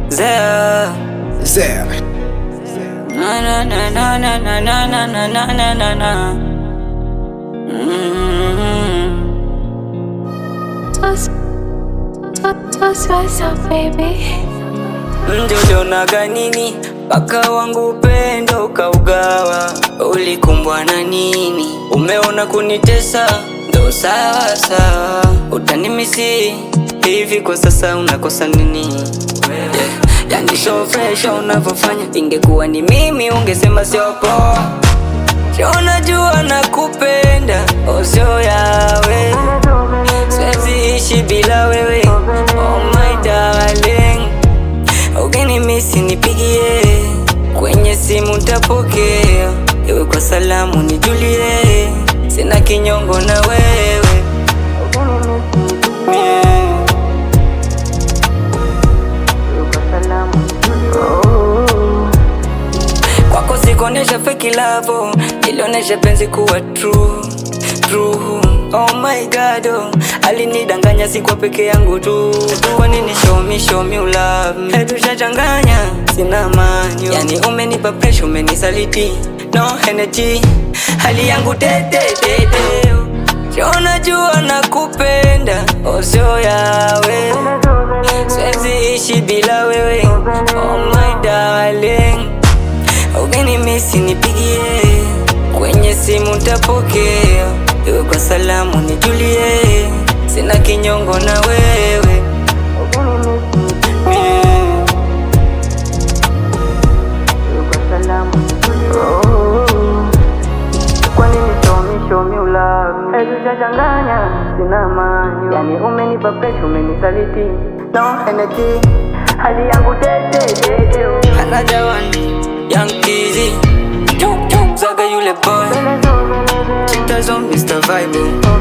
Zea. Zea. Na na na na na na na na na na na na. Toss myself, baby. Ulionaga nini mpaka wangu upendo ukaugawa? Ulikumbwa na nini? Umeona kunitesa ndo sawa sawa, utanimisi hivi kwa sasa unakosa nini? Yani show fresh unavyofanya, ingekuwa ni mimi ungesema sio poa. Unajua nakupenda, sio yawe, siwezi ishi bila wewe. Oh my darling, ukinimisi nipigie, kwenye simu ntapokea, iwe kwa salamu nijulie, sina kinyongo na wewe. Kwako sikuonesha fake love, nilionesha penzi kuwa true. Oh my God, alinidanganya si kwa peke yangu tu. Kwa nini show me love? Tushachanganya, sina manyo. Yani umenipa pressure, umenisaliti, no energy, hali yangu tete. Unajua nakupenda, sio yawe, siwezi ishi bila wewe. Oh my darling, ukinimisi nipigie, kwenye simu ntapokea, iwe kwa salamu nijulie, sina kinyongo na wewe. Kwa nini show me love? Tushachanganya, sina manyo. Yani umenipa pressure, umenisaliti, no energy, hali yangu tete. Another one, Young Kizzy, Zaga yule boy, Chita Zone, Mr. Vibe.